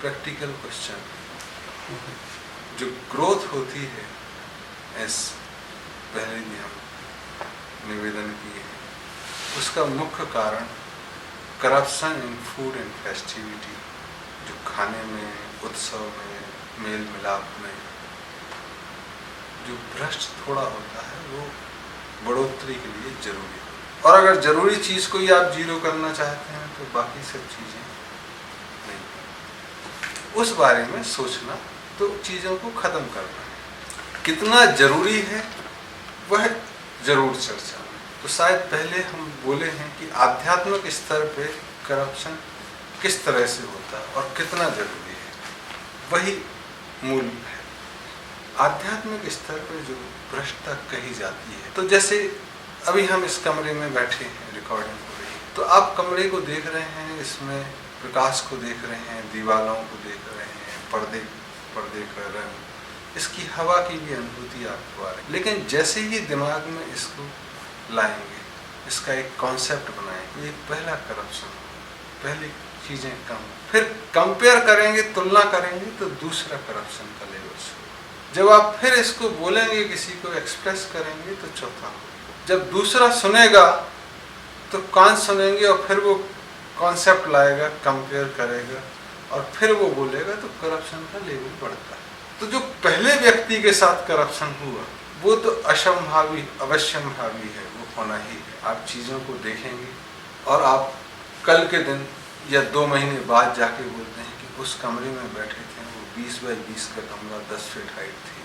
Practical question, जो growth होती है, एस पहले भी हम निवेदन किए हैं, उसका मुख्य कारण corruption in food and festivity, जो खाने में, उत्सव में, मेल मिलाप में जो भ्रष्ट थोड़ा होता है, वो बढ़ोतरी के लिए जरूरी है। और अगर जरूरी चीज को ही आप जीरो करना चाहते हैं तो बाकी सब चीजें नहीं। उस बारे में सोचना, तो चीजों को खत्म करना है। कितना जरूरी है वह जरूर चर्चा में। तो शायद पहले हम बोले हैं कि आध्यात्मिक स्तर पे करप्शन किस तरह से होता है और कितना जरूरी है, वही मूल है। आध्यात्मिक स्तर पर जो भ्रष्टता कही जाती है, तो जैसे अभी हम इस कमरे में बैठे हैं, रिकॉर्डिंग हो रही है, तो आप कमरे को देख रहे हैं, इसमें प्रकाश को देख रहे हैं, दीवारों को देख रहे हैं, पर्दे का रंग, इसकी हवा की भी अनुभूति आपको आ रही है। लेकिन जैसे ही दिमाग में इसको लाएंगे, इसका एक कॉन्सेप्ट बनाएंगे, ये पहला करप्शन, पहली चीजें कम, फिर कंपेयर करेंगे, तुलना करेंगे, तो दूसरा करप्शन का लेवल शुरू। जब आप फिर इसको बोलेंगे, किसी को एक्सप्रेस करेंगे, तो चौथा हो। जब दूसरा सुनेगा तो कान सुनेंगे और फिर वो कॉन्सेप्ट लाएगा, कंपेयर करेगा और फिर वो बोलेगा, तो करप्शन का लेवल बढ़ता है। तो जो पहले व्यक्ति के साथ करप्शन हुआ, वो तो असंभावी, अवश्यंभावी है, वो होना ही है। आप चीज़ों को देखेंगे और आप कल के दिन या 2 महीने बाद जाके बोलते हैं कि उस कमरे में बैठे थे, वो 20 बाई 20 का कमरा, 10 फीट हाइट थी,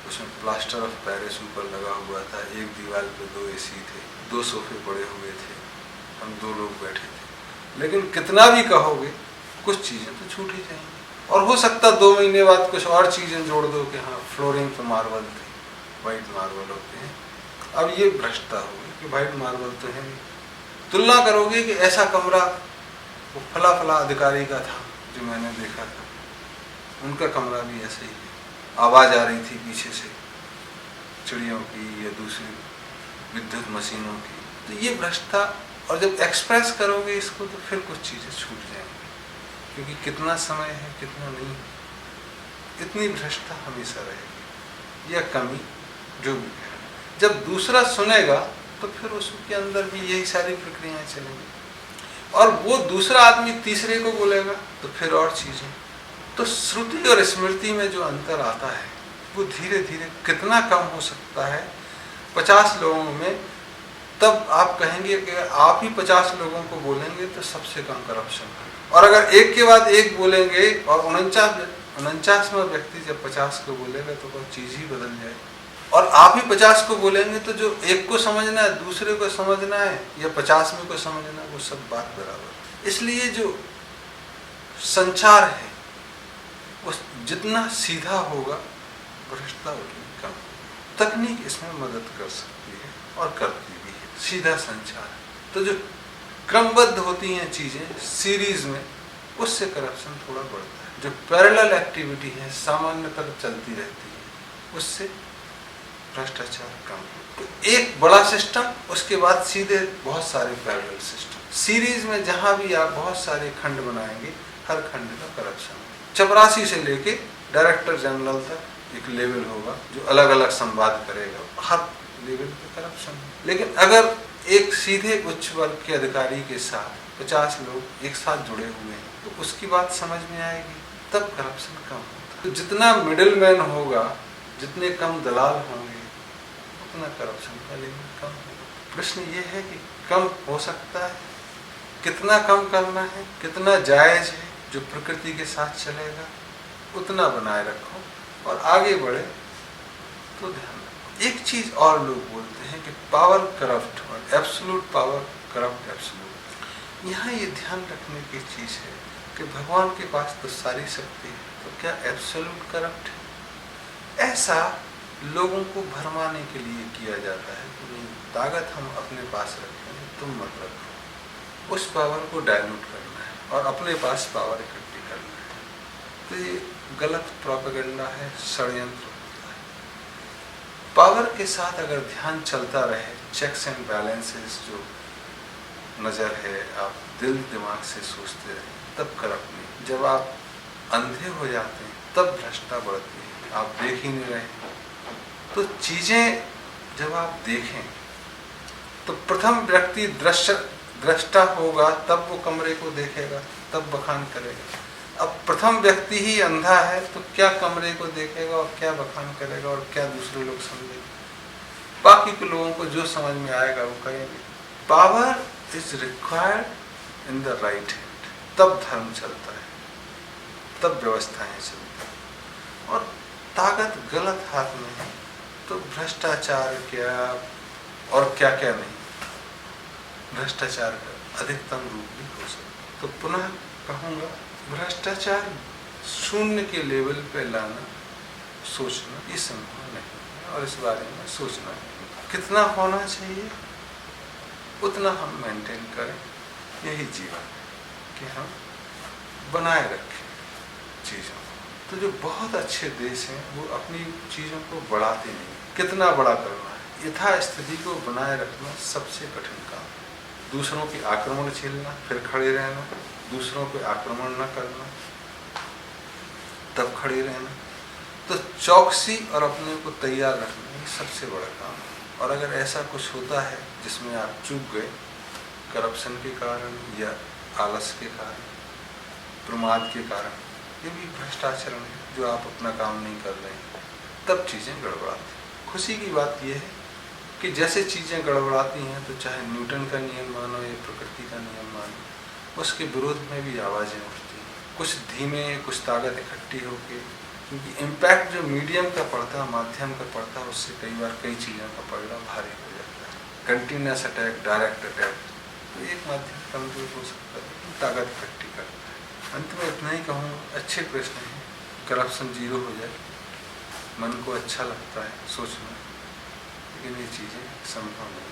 उसमें प्लास्टर ऑफ पेरिस ऊपर लगा हुआ था, एक दीवार पे 2 AC थे, 2 सोफे पड़े हुए थे, हम 2 लोग बैठे थे। लेकिन कितना भी कहोगे, कुछ चीज़ें तो छूट ही जाएंगी। और हो सकता 2 महीने बाद कुछ और चीज़ें जोड़ दो कि हाँ, फ्लोरिंग तो मार्बल थी, वाइट मार्बल होते हैं। अब ये भ्रष्टता होगी कि वाइट मार्बल तो है नहीं। तुलना करोगे कि ऐसा कमरा वो फला अधिकारी का था जो मैंने देखा था, उनका कमरा भी ऐसे ही है, आवाज़ आ रही थी पीछे से चिड़ियों की या दूसरी विद्युत मशीनों की। तो ये भ्रष्टता, और जब एक्सप्रेस करोगे इसको, तो फिर कुछ चीज़ें छूट जाएंगी, क्योंकि कितना समय है, कितना नहीं, इतनी भ्रष्टता हमेशा रहेगी या कमी जो भी है। जब दूसरा सुनेगा तो फिर उसके अंदर भी यही सारी प्रक्रियाएं चलेंगी, और वो दूसरा आदमी तीसरे को बोलेगा, तो फिर और चीज़ें। तो श्रुति और स्मृति में जो अंतर आता है, वो धीरे धीरे कितना कम हो सकता है 50 लोगों में। तब आप कहेंगे कि आप ही 50 लोगों को बोलेंगे तो सबसे कम करप्शन है, और अगर एक के बाद एक बोलेंगे और 49वां व्यक्ति जब 50 को बोलेगा, तो कोई चीज़ ही बदल जाएगी। और आप ही 50 को बोलेंगे, तो जो एक को समझना है, दूसरे को समझना है, या 50 में को समझना है, वो सब बात बराबर। इसलिए जो संचार है, उस जितना सीधा होगा, भ्रष्टता उतनी कम। तकनीक इसमें मदद कर सकती है और करती भी है, सीधा संचार। तो जो क्रमबद्ध होती हैं चीज़ें सीरीज में, उससे करप्शन थोड़ा बढ़ता है। जो पैरेलल एक्टिविटी है, सामान्यतः चलती रहती है, उससे भ्रष्टाचार कम। तो एक बड़ा सिस्टम, उसके बाद सीधे बहुत सारे पैरेलल सिस्टम। सीरीज में जहाँ भी आप बहुत सारे खंड बनाएंगे, हर खंड का करप्शन। चपरासी से लेके डायरेक्टर जनरल तक एक लेवल होगा जो अलग अलग संवाद करेगा, हर लेवल पे करप्शन। लेकिन अगर एक सीधे उच्च वर्ग के अधिकारी के साथ 50 लोग एक साथ जुड़े हुए हैं, तो उसकी बात समझ में आएगी, तब करप्शन कम होता है। तो जितना मिडिल मैन होगा, जितने कम दलाल होंगे, उतना करप्शन का लेवल कम होगा। प्रश्न ये है कि कम हो सकता है, कितना कम करना है, कितना जायज है, जो प्रकृति के साथ चलेगा उतना बनाए रखो और आगे बढ़े तो ध्यान रखो। एक चीज और लोग बोलते हैं कि पावर करप्ट और एब्सोल्यूट पावर करप्ट एब्सोल्यूट। यहाँ ये ध्यान रखने की चीज है कि भगवान के पास तो सारी शक्ति है, तो क्या एब्सोल्यूट करप्ट है? ऐसा लोगों को भरमाने के लिए किया जाता है कि ताकत हम अपने पास रखेंगे, तुम मत रखो। उस पावर को डायल्यूट करना है और अपने पास पावर इकट्ठी करना है। तो ये गलत प्रोपेगेंडा है, षड्यंत्र होता है। पावर के साथ अगर ध्यान चलता रहे, चेक्स एंड बैलेंसेस जो नज़र है, आप दिल दिमाग से सोचते रहे, तब करप्ट नहीं। जब आप अंधे हो जाते हैं तब भ्रष्टता बढ़ती है। आप देख ही नहीं रहे। तो चीजें जब आप देखें तो प्रथम व्यक्ति दृष्टा होगा, तब वो कमरे को देखेगा, तब बखान करेगा। अब प्रथम व्यक्ति ही अंधा है तो क्या कमरे को देखेगा और क्या बखान करेगा और क्या दूसरे लोग समझेंगे? बाकी के लोगों को जो समझ में आएगा वो करेंगे। Power is required in the right hand, तब धर्म चलता है, तब व्यवस्थाएं चलती हैं। और ताकत गलत हाथ में है तो भ्रष्टाचार क्या और क्या क्या नहीं, भ्रष्टाचार का अधिकतम रूप भी हो सकता। तो पुनः कहूँगा, भ्रष्टाचार शून्य के लेवल पे लाना, सोचना ये संभव नहीं है और इस बारे में सोचना है। कितना होना चाहिए उतना हम मेंटेन करें, यही जीवन है कि हम बनाए रखें चीज़ों को। तो जो बहुत अच्छे देश हैं वो अपनी चीज़ों को बढ़ाते नहीं। कितना बड़ा करना है, यथास्थिति को बनाए रखना सबसे कठिन काम है। दूसरों के आक्रमण झेलना, फिर खड़े रहना, दूसरों पे आक्रमण न करना, तब खड़े रहना। तो चौकसी और अपने को तैयार रखना ये सबसे बड़ा काम है। और अगर ऐसा कुछ होता है जिसमें आप चूक गए, करप्शन के कारण या आलस के कारण, प्रमाद के कारण, ये भी भ्रष्टाचरण है जो आप अपना काम नहीं कर रहे हैं, तब चीज़ें गड़बड़ाती। खुशी की बात यह है कि जैसे चीज़ें गड़बड़ाती हैं तो चाहे न्यूटन का नियम मानो या प्रकृति का नियम मानो, उसके विरोध में भी आवाज़ें उठती हैं, कुछ धीमे, कुछ ताकत इकट्ठी होकर। क्योंकि इम्पैक्ट जो मीडियम का पड़ता है, माध्यम का पड़ता है, उससे कई बार कई चीज़ों का पड़ना भारी हो जाता है। कंटिन्यूस अटैक, डायरेक्ट अटैक, तो एक माध्यम कमजोर हो सकता है, ताकत इकट्ठी करता है। अंत में इतना ही कहूँगा, अच्छे प्रश्न हैं, करप्शन जीरो हो जाए, मन को अच्छा लगता है सोचना, लेकिन ये चीज़ें संभव नहीं।